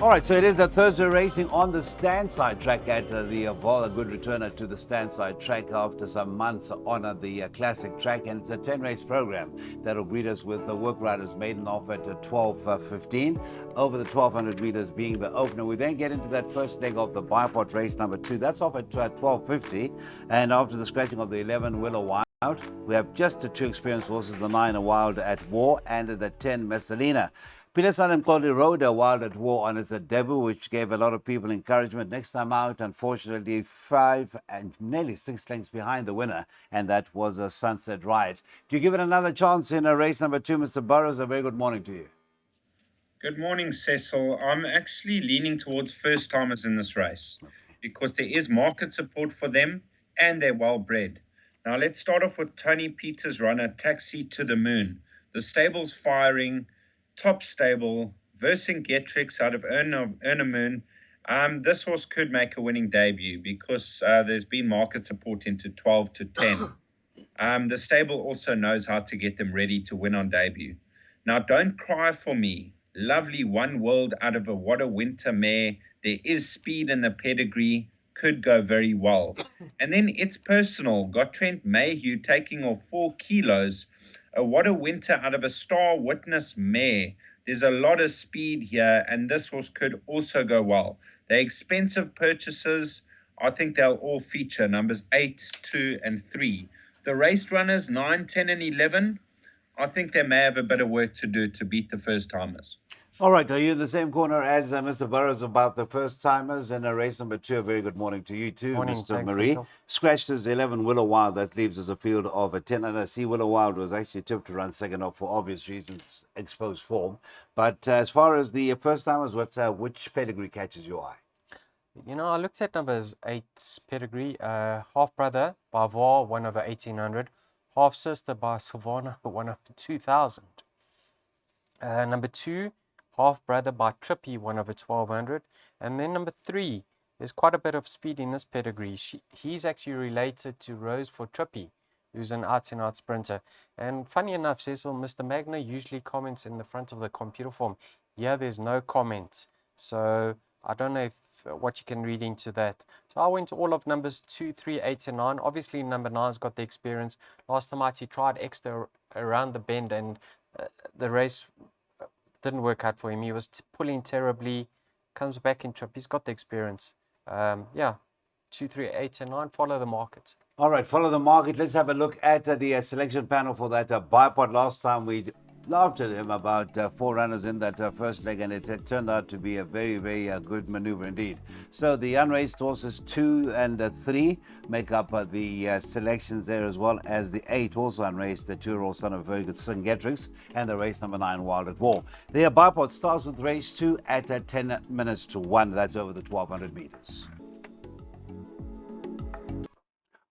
All right, so it is a Thursday racing on the stand-side track at the vaal. A good returner to the stand-side track after some months on the classic track, and it's a 10-race program that'll greet us with the work riders maiden off at 12:15, over the 1200 meters being the opener. We then get into that first leg of the bipod race number 2. That's off at 12:50, and after the scratching of the 11 Willow Wild, we have just the 2 experienced horses, the 9 A Wild at War and the 10 Messalina. Pilasan and Mqoli rode a Wild at War on its debut, which gave a lot of people encouragement. Next time out, unfortunately, 5 and nearly 6 lengths behind the winner, and that was a Sunset Riot. Do you give it another chance in race number 2, Mr. Burrows? A very good morning to you. Good morning, Cecil. I'm actually leaning towards first-timers in this race because there is market support for them and they're well-bred. Now, let's start off with Tony Peters' runner, Taxi to the Moon. The stable's firing. Top stable, Vercingetrix out of Ernamoon. This horse could make a winning debut because there's been market support into 12 to 10. The stable also knows how to get them ready to win on debut. Now, Don't Cry for Me. Lovely One World out of a What a Winter mare. There is speed in the pedigree. Could go very well. And then It's Personal. Got Trent Mayhew taking off 4 kilos. What a Winter out of a Star Witness mare. There's a lot of speed here, and this horse could also go well. They're expensive purchases. I think they'll all feature numbers 8, 2, and 3. The race runners 9, 10, and 11, I think they may have a bit of work to do to beat the first-timers. All right, are you in the same corner as Mr. Burrows about the first-timers in race number 2? A very good morning to you too, Morning, Mr. thanks, Marie. Cecil. Scratched his 11 Willow Wild. That leaves us a field of 10. And I see Willow Wild was actually tipped to run second off for obvious reasons, exposed form. But as far as the first-timers, which pedigree catches your eye? You know, I looked at numbers 8's pedigree. Half brother by Vaal, 1/1800. Half sister by Silvana, 1/2000. Number 2, half brother by Trippy, 1/1200. And then number 3, there's quite a bit of speed in this pedigree. He's actually related to Rose for Trippy, who's an out-and-out sprinter. And funny enough, Cecil, Mr. Magna usually comments in the front of the computer form. Yeah, there's no comment. So I don't know what you can read into that. So I went to all of numbers 2, 3, 8, and 9. Obviously, number 9's got the experience. Last time out, he tried extra around the bend, and the race didn't work out for him. He was pulling terribly, comes back in trip. He's got the experience. Yeah, 2, 3, 8, and 9. Follow the market. All right, follow the market. Let's have a look at the selection panel for that bipod. Last time we laughed at him about 4 runners in that first leg, and it turned out to be a very, very good maneuver indeed. So the unraced horses 2 and 3 make up the selections there, as well as the 8 also unraced, the 2-year-old son of Vercingetrix, and the race number 9 Wild at War. The bipod starts with race 2 at 10 minutes to 1. That's over the 1200 meters.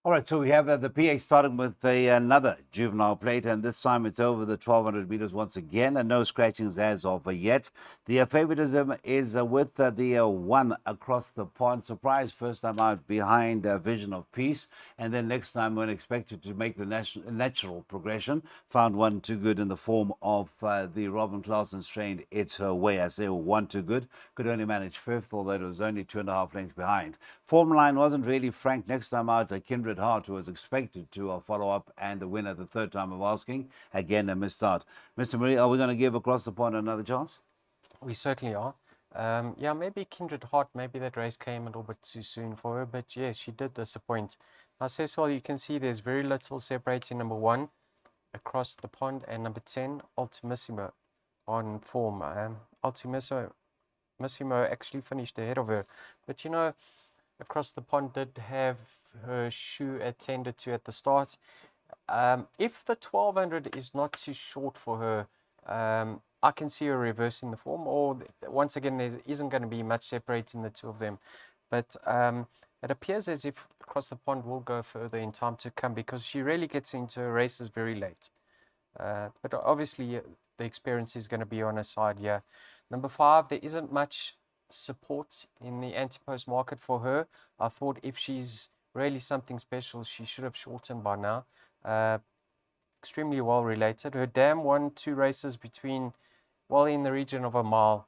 All right, so we have the PA starting with another juvenile plate, and this time it's over the 1200 meters once again, and no scratchings as of yet. The favoritism is with the 1 Across the Pond. Surprise first time out behind Vision of Peace, and then next time when expected to make the natural progression, found 1 Too Good in the form of the Robin Clausen strained It's Her Way. I say 1 Too Good, could only manage 5th, although it was only 2.5 lengths behind. Form line wasn't really frank. Next time out, Kindred Heart, who was expected to follow up and the winner the third time of asking. Again, a missed start. Mr. Marie, are we going to give Across the Pond another chance? We certainly are. Yeah, maybe Kindred Heart, maybe that race came a little bit too soon for her, but yes, she did disappoint. Now, Cecil, you can see there's very little separating number 1, Across the Pond, and number 10, Ultimissimo, on form. Ultimissimo actually finished ahead of her, but you know, Across the Pond did have her shoe attended to at the start. If the 1200 is not too short for her, I can see her reversing the form, or once again, there isn't going to be much separating the two of them. But it appears as if Across the Pond will go further in time to come, because she really gets into her races very late. But obviously, the experience is going to be on her side here. Number 5, there isn't much support in the anti-post market for her. I thought if she's really something special, she should have shortened by now. Extremely well related. Her dam won 2 races between, well, in the region of a mile.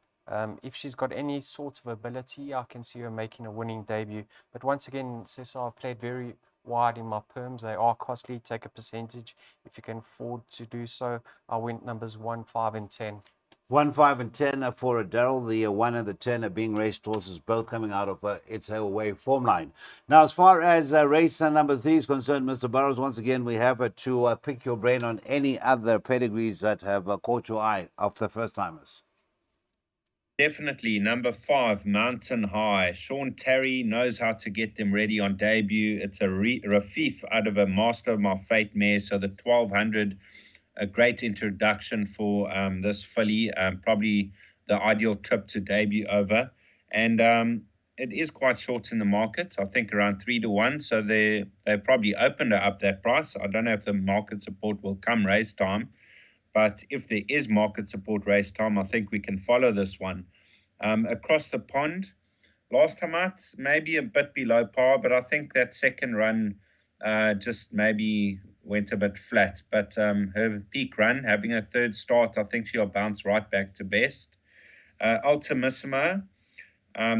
If she's got any sort of ability, I can see her making a winning debut. But once again, Cesar played very wide in my perms. They are costly. Take a percentage if you can afford to do so. I went numbers 1, 5, and 10. 1, 5, and 10 for Daryl. The 1 and the 10 are being raced horses, both coming out of its away form line. Now, as far as race number 3 is concerned, Mr. Burrows, once again, we have to pick your brain on any other pedigrees that have caught your eye of the first timers. Definitely. Number 5, Mountain High. Sean Terry knows how to get them ready on debut. It's a Rafif out of a Master of My Fate mare, so the 1200, a great introduction for this filly, probably the ideal trip to debut over. And it is quite short in the market, I think around 3 to 1, so they probably opened her up that price. I don't know if the market support will come race time, but if there is market support race time, I think we can follow this one. Across the pond, last time out, maybe a bit below par, but I think that second run just maybe went a bit flat. But her peak run, having a third start, I think she'll bounce right back to best. Ultimissimo,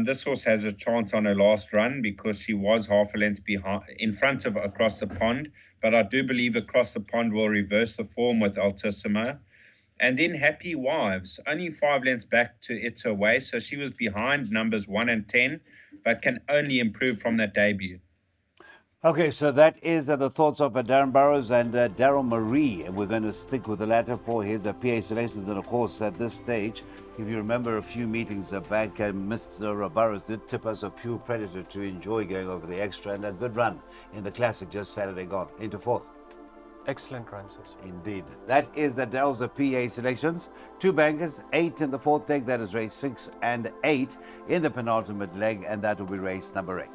this horse has a chance on her last run because she was half a length behind, in front of Across the Pond. But I do believe Across the Pond will reverse the form with Altissimo. And then Happy Wives, only 5 lengths back to It's Her Way. So she was behind numbers 1 and 10, but can only improve from that debut. Okay, so that is the thoughts of Darren Burrows and Daryl Marie. And we're going to stick with the latter for his PA selections. And of course, at this stage, if you remember a few meetings back, Mr. Burrows did tip us a few Predator to enjoy going over the extra, and a good run in the Classic just Saturday gone into 4th. Excellent run, Cesar. Indeed. That is the Daryl's PA selections. 2 bankers, 8 in the 4th leg. That is race 6 and 8 in the penultimate leg. And that will be race number 8.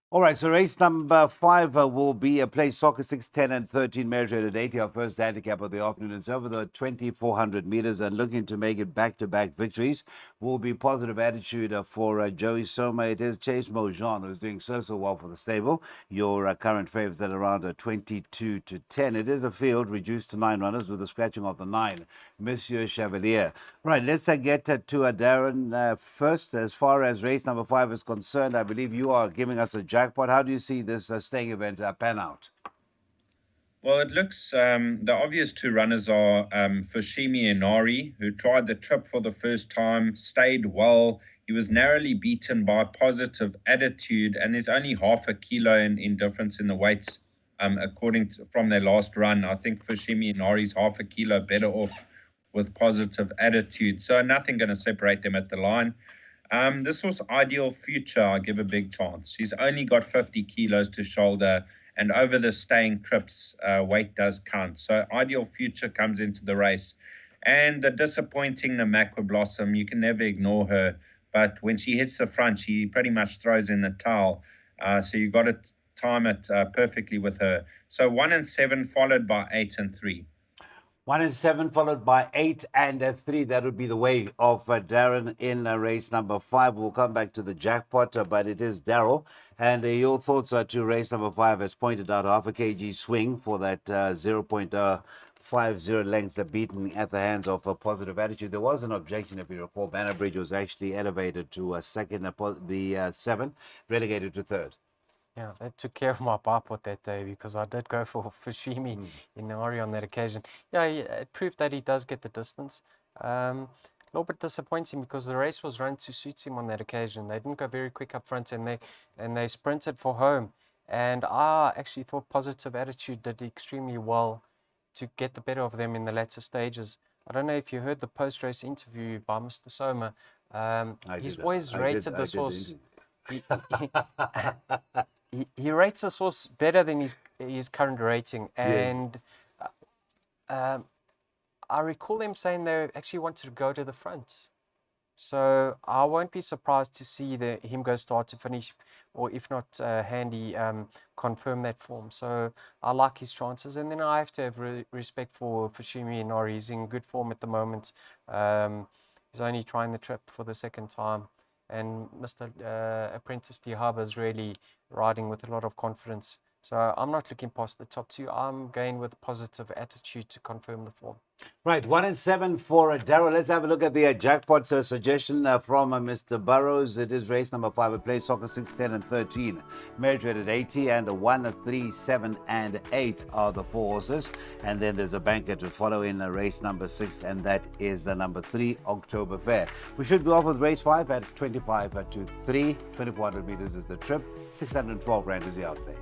All right, so race number 5 will be a play soccer 6, 10, and 13 merit rated 80, our first handicap of the afternoon. It's over the 2,400 meters, and looking to make it back-to-back victories will be Positive Attitude for Joey Soma. It is Chase Mojan who's doing so well for the stable. Your current favorites at around 22 to 10. It is a field reduced to 9 runners with the scratching of the 9, Monsieur Chevalier. Right, let's get to Darren first. As far as race number 5 is concerned, I believe you are giving us a jackpot. How do you see this staying event pan out? Well, it looks, the obvious 2 runners are Fushimi Inari, who tried the trip for the first time, stayed well. He was narrowly beaten by Positive Attitude, and there's only half a kilo in difference in the weights, according to, from their last run. I think Fushimi Inari's half a kilo better off with Positive Attitude. So nothing going to separate them at the line. This was Ideal Future. I give a big chance. She's only got 50 kilos to shoulder, and over the staying trips, weight does count. So Ideal Future comes into the race. And the disappointing Namakwa Blossom, you can never ignore her. But when she hits the front, she pretty much throws in the towel. So you got to time it perfectly with her. So 1 and 7 followed by 8 and 3. 1 and 7 followed by 8 and 3. That would be the way of Darren in race number 5. We'll come back to the jackpot, but it is Daryl. And your thoughts are to race number 5, as pointed out, half a kg swing for that 0.50 length beaten at the hands of a Positive Attitude. There was an objection, if you recall. Banner Bridge was actually elevated to second, the 7 relegated to 3rd. Yeah, that took care of my bipod that day because I did go for Fushimi Inari on that occasion. Yeah, it proved that he does get the distance. A little bit disappointing because the race was run to suit him on that occasion. They didn't go very quick up front, and they sprinted for home. And I actually thought Positive Attitude did extremely well to get the better of them in the latter stages. I don't know if you heard the post-race interview by Mr. Soma. He's always rated this horse. He rates this horse better than his current rating, and I recall them saying they actually wanted to go to the front. So I won't be surprised to see him go start to finish, or if not Handy confirm that form. So I like his chances, and then I have to have respect for Fushimi Inari. He's in good form at the moment. He's only trying the trip for the 2nd time. And Mr. Apprentice Dihaba is really riding with a lot of confidence. So I'm not looking past the top two. I'm going with positive attitude to confirm the form. Right, 1 and 7 for Darryl. Let's have a look at the jackpot suggestion from Mr. Burrows. It is race number 5. It plays soccer 6, 10, and 13. Merit rated 80, and 1, 3, 7, and 8 are the 4 horses. And then there's a banker to follow in race number 6, and that is the number 3, October Fair. We should go off with race 5 at 25 to 3. 2400 meters is the trip. 612 rand is the outlay.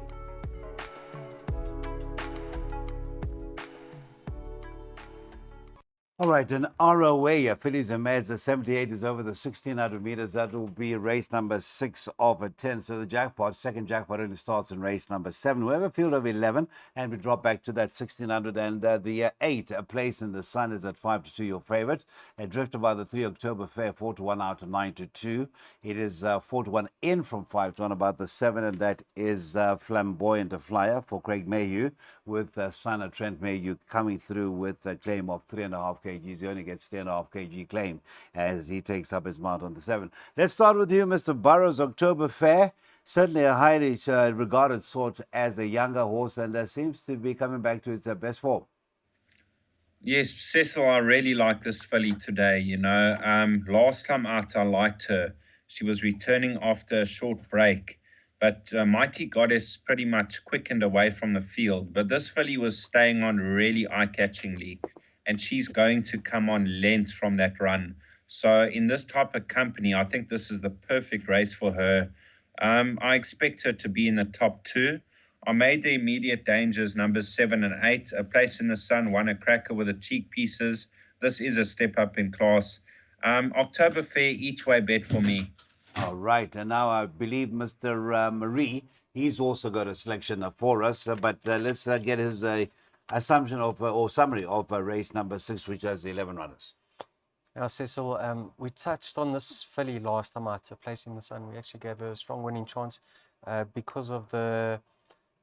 All right, an ROA, fillies and mares, the 78 is over the 1600 meters. That will be race number 6 of 10. So the jackpot, second jackpot, only starts in race number 7. We have a field of 11, and we drop back to that 1600. And the 8, a place in the sun, is at 5 to 2, your favorite. Drifted by the 3 October Fair, 4 to 1 out to 9 to 2. It is 4 to 1 in from 5 to 1 about the 7, and that is Flamboyant a Flyer for Craig Mayhew, with son of Trent Mayhew coming through with a claim of 3.5 kgs. He only gets 3.5 kg claim as he takes up his mount on the 7. Let's start with you, Mr. Burrows. October Fair, certainly a highly regarded sort as a younger horse, and seems to be coming back to its best form. Yes, Cecil, I really like this filly today. Last time out, I liked her. She was returning after a short break, but Mighty Goddess pretty much quickened away from the field. But this filly was staying on really eye-catchingly, and she's going to come on length from that run. So in this type of company, I think this is the perfect race for her. I expect her to be in the top 2. I made the immediate dangers, numbers 7 and 8. A place in the sun, won a cracker with the cheek pieces. This is a step up in class. October Fair, each way bet for me. All right, and now I believe Mr. Marie, he's also got a selection for us, but let's get his assumption of or summary of race number 6, which has 11 runners. Now, Cecil, we touched on this filly last time out, a place in the sun. We actually gave her a strong winning chance because of the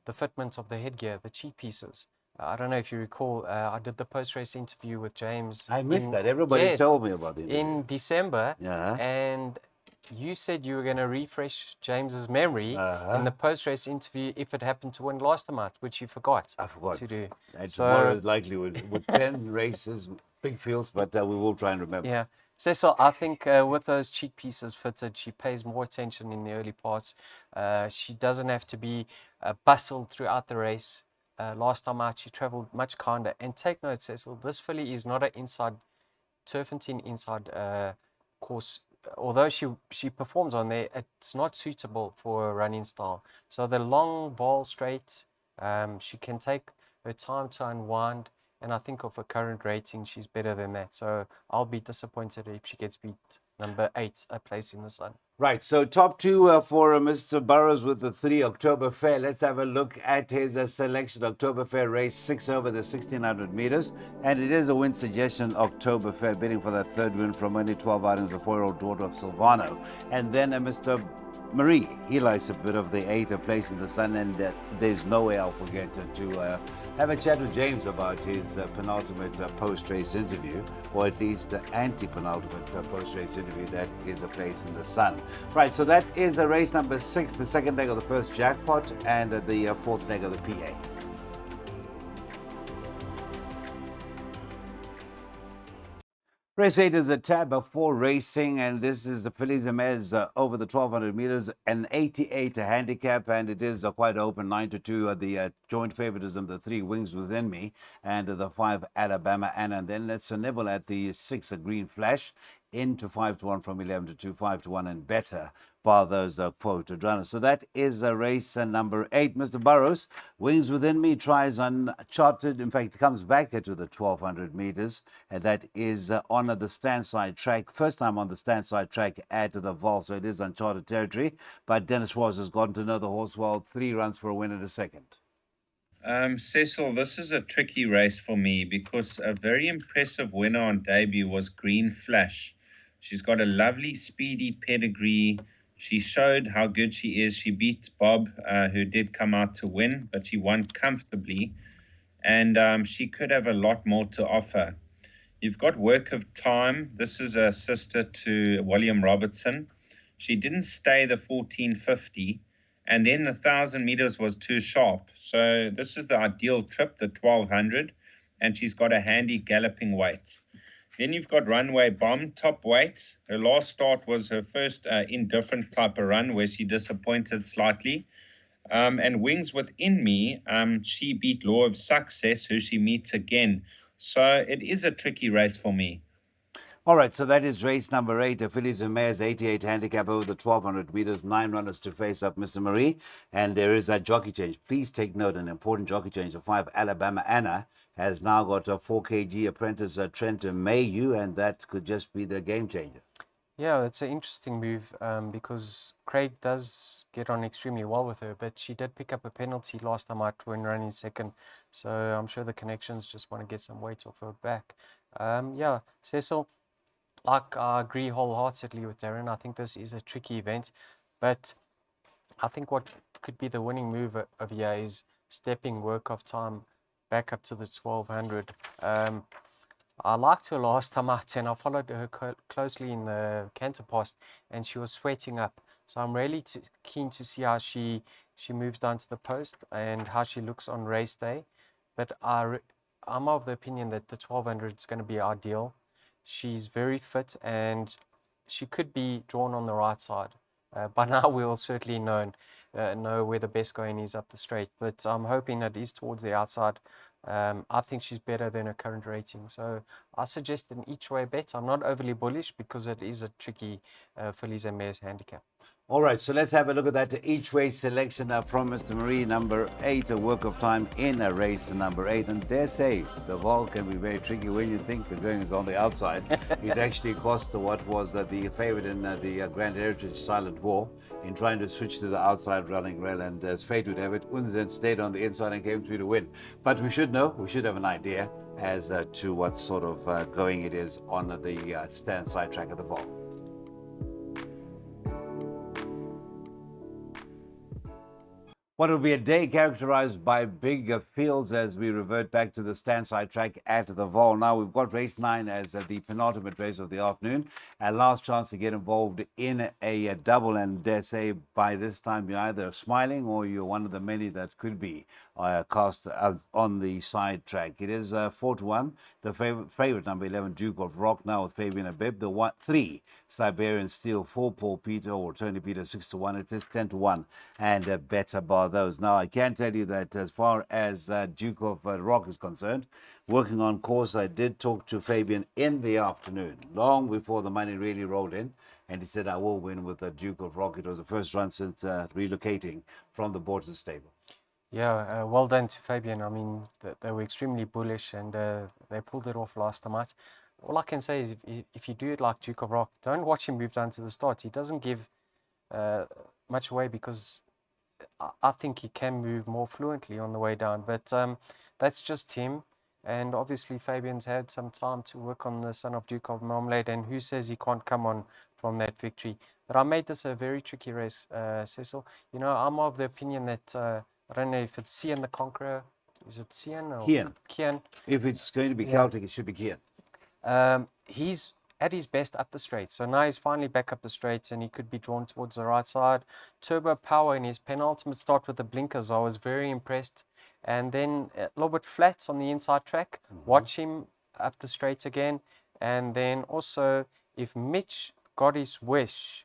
fitment of the headgear, the cheek pieces. I don't know if you recall, I did the post-race interview with James. I missed that. Everybody told me about it. In December. Yeah. And you said you were going to refresh James's memory in the post-race interview if it happened to win last time out, which you forgot. I forgot to do. And tomorrow is likely with 10 races, big fields, but we will try and remember. Yeah. Cecil, I think with those cheek pieces fitted, she pays more attention in the early parts. She doesn't have to be bustled throughout the race. Last time out, she travelled much kinder. And take note, Cecil, this filly is not an inside, turpentine inside course. Although she performs on there, it's not suitable for a running style. So the long vaal straight, she can take her time to unwind. And I think of her current rating, she's better than that. So I'll be disappointed if she gets beat. Number 8, a place in the sun. Right, so top 2 for Mr. Burrows with the 3 October Fair. Let's have a look at his selection. October Fair race 6 over the 1600 meters. And it is a win suggestion, October Fair, bidding for that 3rd win from only 12 items, the 4-year-old daughter of Silvano. And then Mr. Marie, he likes a bit of the 8, a place in the sun, and there's no way I'll forget to have a chat with James about his penultimate post-race interview, or at least anti-penultimate post-race interview. That is a place in the sun. Right, so that is a race number 6, the second leg of the first jackpot, and the 4th leg of the PA. Race 8 is a tab before racing, and this is the fillies and mares over the 1200 meters, an 88 handicap, and it is quite open, 9 to 2. The joint favoritism, the 3 Wings Within Me, and the 5 Alabama Anna. And then let's nibble at the 6 Green Flash, into 5 to 1 from 11 to 2, 5 to 1 and better, bar those quoted runners. So that is race number 8. Mr. Burrows, Wings Within Me tries uncharted. In fact, comes back to the 1200 meters, and that is on the stand-side track. First time on the stand-side track at the vaal, so it is uncharted territory. But Dennis Schwartz has gotten to know the horse well. 3 runs for a win and a second. Cecil, this is a tricky race for me because a very impressive winner on debut was Green Flash. She's got a lovely, speedy pedigree. She showed how good she is. She beat Bob, who did come out to win, but she won comfortably. And she could have a lot more to offer. You've got Work of Time. This is a sister to William Robertson. She didn't stay the 1450, And then the 1,000 meters was too sharp. So this is the ideal trip, the 1,200, and she's got a handy galloping weight. Then you've got Runway Bomb, top weight. Her last start was her first indifferent type of run where she disappointed slightly. And Wings Within Me, she beat Law of Success, who she meets again. So it is a tricky race for me. All right, so that is race number 8, fillies and mares, 88 handicap over the 1,200 meters, 9 runners to face up, Mr. Marie. And there is a jockey change. Please take note, an important jockey change. The 5 Alabama Anna has now got a 4 kg apprentice Trent Mayu, and that could just be the game changer. Yeah, it's an interesting move because Craig does get on extremely well with her, but she did pick up a penalty last time out when running second. So I'm sure the connections just want to get some weight off her back. Yeah, Cecil, like I agree wholeheartedly with Darren. I think this is a tricky event, but I think what could be the winning move of here is stepping Work of Time back up to the 1,200. I liked her last time out, and I followed her closely in the canter post, and she was sweating up. So I'm really keen to see how she moves down to the post and how she looks on race day. But I'm of the opinion that the 1,200 is going to be ideal. She's very fit, and she could be drawn on the right side. By now, we'll certainly know where the best going is up the straight. But I'm hoping it is towards the outside. I think she's better than her current rating. So I suggest an each way bet. I'm not overly bullish because it is a tricky fillies and mares handicap. All right, so let's have a look at that each way selection from Mr. Marie, number 8, a Work of Time in a race number 8. And dare say, the vaal can be very tricky when you think the going is on the outside. It actually cost what was the favorite in the Grand Heritage Silent War in trying to switch to the outside running rail. And as fate would have it, Unzen stayed on the inside and came through to win. But we should have an idea as to what sort of going it is on the stand side track of the vaal. What will be a day characterized by big fields as we revert back to the stand-side track at the vaal. Now we've got race 9 as the penultimate race of the afternoon, and last chance to get involved in a double. And dare say by this time you're either smiling or you're one of the many that could be cast on the side track. It is 4-1. The favorite number 11 Duke of Rock now with Fabian Abib. The 3 Siberian Steel, 4 Paul Peter or Tony Peter 6-1. It is 10-1 and better bar those. Now I can tell you that as far as Duke of Rock is concerned, working on course, I did talk to Fabian in the afternoon, long before the money really rolled in, and he said I will win with the Duke of Rock. It was the first run since relocating from the Borton stable. Yeah, well done to Fabian. I mean, they were extremely bullish, and they pulled it off last time out. All I can say is if you do it like Duke of Rock, don't watch him move down to the start. He doesn't give much away because I think he can move more fluently on the way down. But that's just him. And obviously Fabian's had some time to work on the son of Duke of Marmalade, and who says he can't come on from that victory. But I made this a very tricky race, Cecil. You know, I'm of the opinion that... I don't know if it's Cian the Conqueror. Is it Cian or Kian? If it's going to be Celtic, it should be Kian. He's at his best up the straight. So now he's finally back up the straights and he could be drawn towards the right side. Turbo Power in his penultimate start with the blinkers, I was very impressed. And then a little bit flat on the inside track. Watch him up the straight again. And then also, if Mitch got his wish,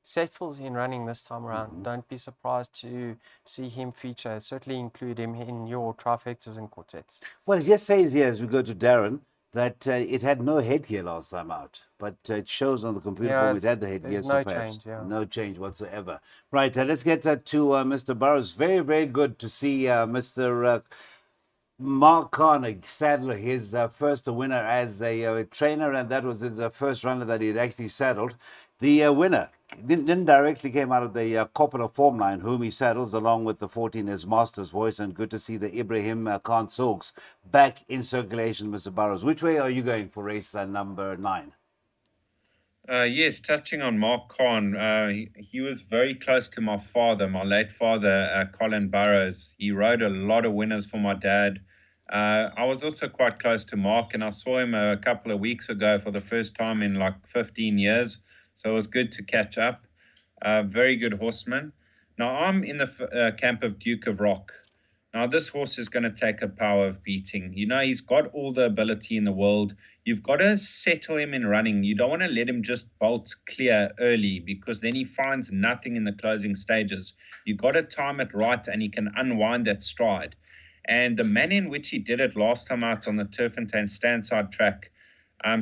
settles in running this time around, don't be surprised to see him feature. Certainly include him in your trifectas and quartets. Well, it just says here as we go to Darren that it had no headgear last time out, but it shows on the computer form it had the headgear. No change, yeah. No change whatsoever. Right, let's get to Mr. Burrows. Very, very good to see Mr. Mark Carney saddle his first winner as a trainer, and that was his first runner that he had actually saddled. The winner didn't directly came out of the Coppola form line, whom he saddles along with the 14 as Master's Voice, and good to see the Ibrahim Khan Soaks back in circulation, Mr. Burrows. Which way are you going for race number 9? Yes, touching on Mark Khan, he was very close to my father, my late father, Colin Burrows. He rode a lot of winners for my dad. I was also quite close to Mark, and I saw him a couple of weeks ago for the first time in like 15 years. So it was good to catch up. Very good horseman. Now, I'm in the camp of Duke of Rock. Now, this horse is going to take a power of beating. You know, he's got all the ability in the world. You've got to settle him in running. You don't want to let him just bolt clear early, because then he finds nothing in the closing stages. You've got to time it right, and he can unwind that stride. And the manner in which he did it last time out on the Turffontein Standside track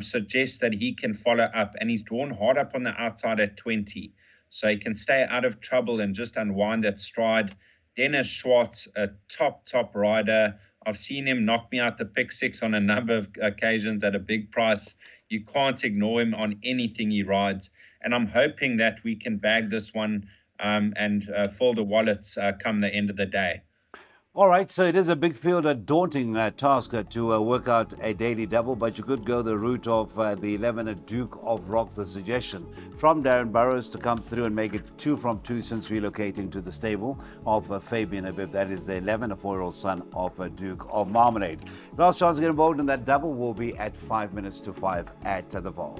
suggests that he can follow up. And he's drawn hard up on the outside at 20. So he can stay out of trouble and just unwind that stride. Dennis Schwartz, a top rider. I've seen him knock me out the pick six on a number of occasions at a big price. You can't ignore him on anything he rides. And I'm hoping that we can bag this one and fill the wallets come the end of the day. All right, so it is a big field, a daunting task to work out a daily double, but you could go the route of the 11 at Duke of Rock. The suggestion from Darren Burrows to come through and make it 2 from 2 since relocating to the stable of Fabian Abib. That is the 11, a 4-year-old son of Duke of Marmalade. Last chance to get involved in that double will be at 5 minutes to 5 at the Vaal.